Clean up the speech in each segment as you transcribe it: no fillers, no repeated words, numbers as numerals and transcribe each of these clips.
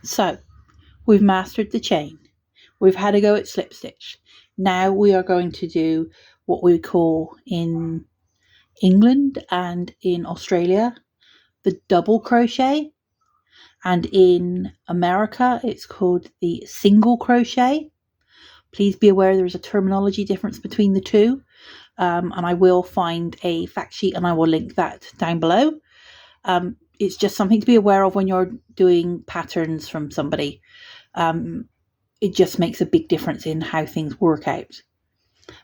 So we've mastered the chain. We've had a go at slip stitch. Now we are going to do what we call in England and in Australia the double crochet, and in America it's called the single crochet. Please be aware there is a terminology difference between the two, and I will find a fact sheet and I will link that down below. It's just something to be aware of when you're doing patterns from somebody. It just makes a big difference in how things work out.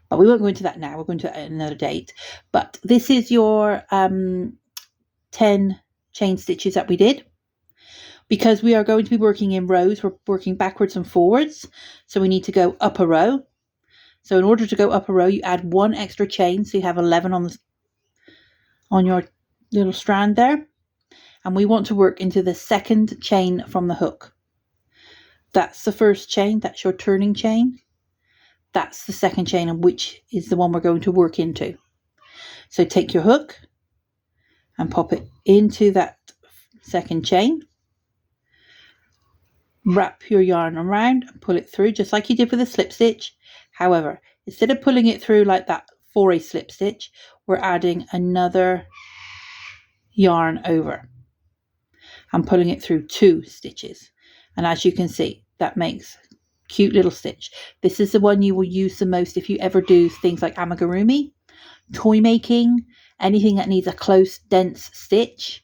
But we won't go into that now. We're going to another date. But this is your 10 chain stitches that we did. Because we are going to be working in rows, we're working backwards and forwards. So we need to go up a row. So in order to go up a row, you add one extra chain. So you have 11 on your little strand there. And we want to work into the second chain from the hook. That's the first chain. That's your turning chain. That's the second chain, and which is the one we're going to work into. So take your hook and pop it into that second chain. Wrap your yarn around and pull it through just like you did with a slip stitch. However, instead of pulling it through like that for a slip stitch, we're adding another yarn over and pulling it through 2 stitches. And as you can see, that makes a cute little stitch. This is the one you will use the most if you ever do things like amigurumi, toy making, anything that needs a close, dense stitch,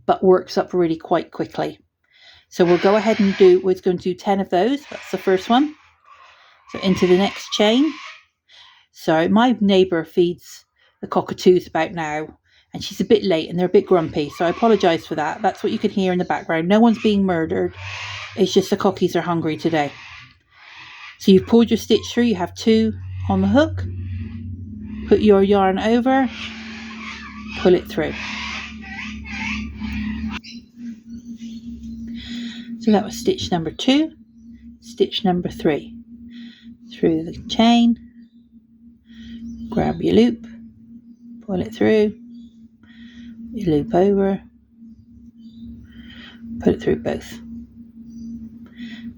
but works up really quite quickly. So we'll go ahead and we're going to do 10 of those. That's the first one. So into the next chain. Sorry, my neighbour feeds the cockatoos about now, and she's a bit late and they're a bit grumpy, so I apologise for that. That's what you can hear in the background. No one's being murdered. It's just the cockies are hungry today. So you've pulled your stitch through. You have 2 on the hook. Put your yarn over. Pull it through. So that was stitch number 2. Stitch number 3. Through the chain. Grab your loop. Pull it through. You loop over. Put it through both.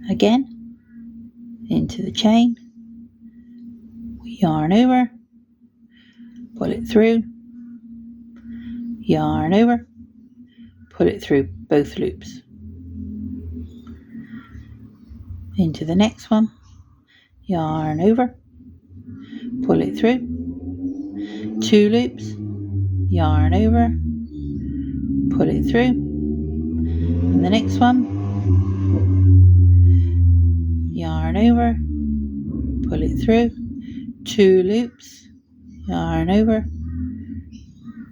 Again, into the chain, yarn over, pull it through, yarn over, pull it through both loops. Into the next one, yarn over, pull it through, 2 loops, yarn over, pull it through, and the next one, yarn over, pull it through, 2 loops, yarn over,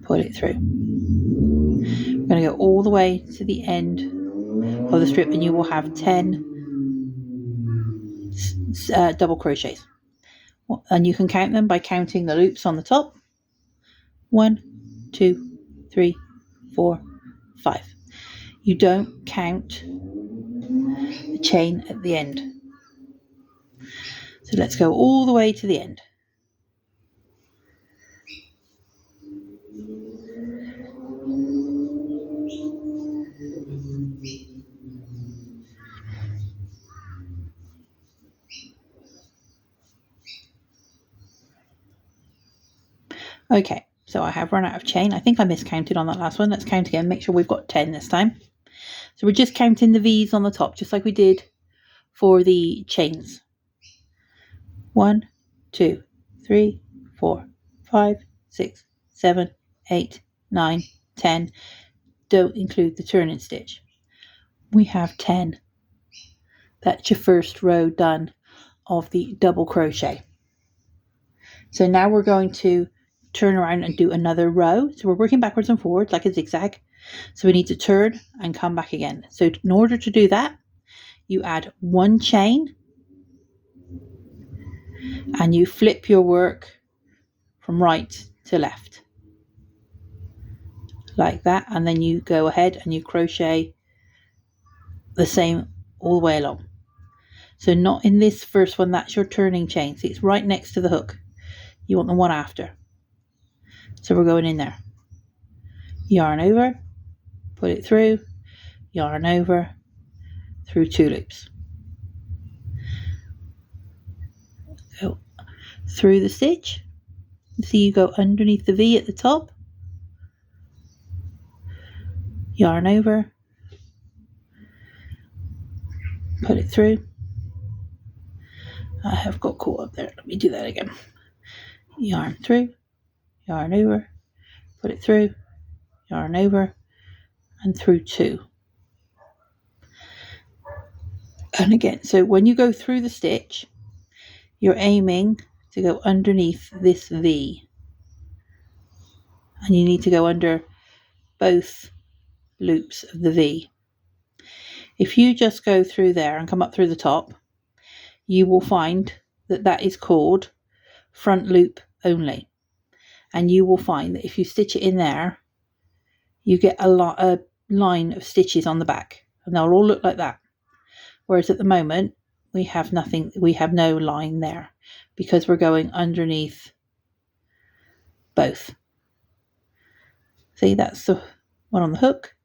pull it through. We're going to go all the way to the end of the strip, and you will have 10 double crochets, and you can count them by counting the loops on the top. 1, 2, 3, 4, 5. You don't count the chain at the end. So let's go all the way to the end. Okay, so I have run out of chain. I think I miscounted on that last one. Let's count again, make sure we've got 10 this time. So we're just counting the V's on the top, just like we did for the chains. 1, 2, 3, 4, 5, 6, 7, 8, 9, 10. Don't include the turning stitch. We have 10. That's your first row done of the double crochet. So now we're going to turn around and do another row. So we're working backwards and forwards like a zigzag. So we need to turn and come back again. So in order to do that, you add 1 chain and you flip your work from right to left like that, and then you go ahead and you crochet the same all the way along. So not in this first one, that's your turning chain. See, it's right next to the hook. You want the one after. So we're going in there. Yarn over, put it through, yarn over, through 2 loops. Go through the stitch. See, you go underneath the V at the top, yarn over, put it through. I have got caught up there. Let me do that again. Yarn through, yarn over, put it through, yarn over, and through 2. And again, so when you go through the stitch, you're aiming to go underneath this V. And you need to go under both loops of the V. If you just go through there and come up through the top, you will find that that is called front loop only. And you will find that if you stitch it in there, you get a line of stitches on the back, and they'll all look like that. Whereas at the moment, we have nothing, we have no line there because we're going underneath both. See, that's the one on the hook.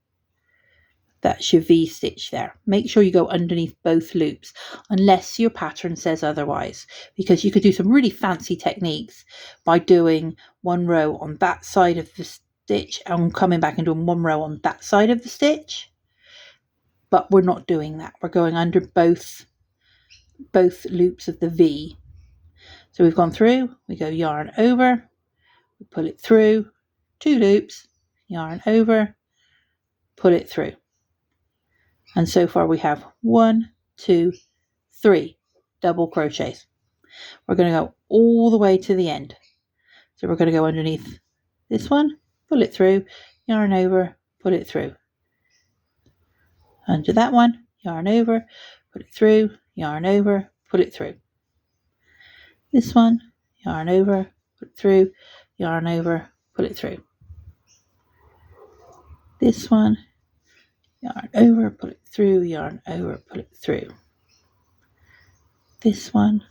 That's your V stitch there. Make sure you go underneath both loops unless your pattern says otherwise, because you could do some really fancy techniques by doing one row on that side of the stitch and coming back and doing one row on that side of the stitch. But we're not doing that. We're going under both loops of the V. So we've gone through, we go yarn over, we pull it through, 2 loops, yarn over, pull it through. And so far we have 1, 2, 3 double crochets. We're going to go all the way to the end. So we're going to go underneath this one, pull it through, yarn over, pull it through. Under that one, yarn over, put it through, yarn over, pull it through. This one, yarn over, put it through, yarn over, pull it through. This one, yarn over, pull it through, yarn over, pull it through. This one,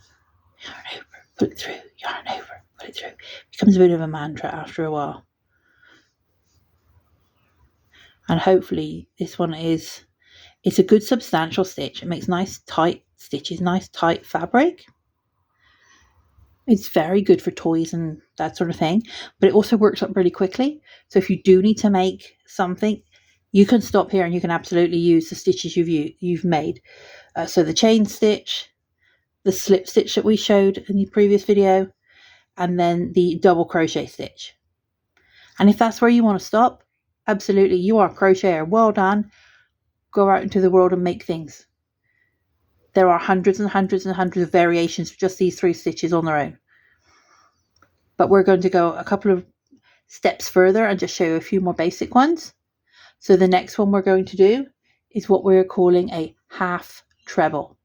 yarn over, pull it through, yarn over, pull it through. It becomes a bit of a mantra after a while. And hopefully this one it's a good substantial stitch. It makes nice tight stitches, nice tight fabric. It's very good for toys and that sort of thing, but it also works up really quickly. So if you do need to make something, you can stop here and you can absolutely use the stitches you've made. So the chain stitch, the slip stitch that we showed in the previous video, and then the double crochet stitch. And if that's where you want to stop, absolutely, you are a crocheter. Well done. Go out into the world and make things. There are hundreds and hundreds and hundreds of variations of just these 3 stitches on their own. But we're going to go a couple of steps further and just show you a few more basic ones. So the next one we're going to do is what we're calling a half treble.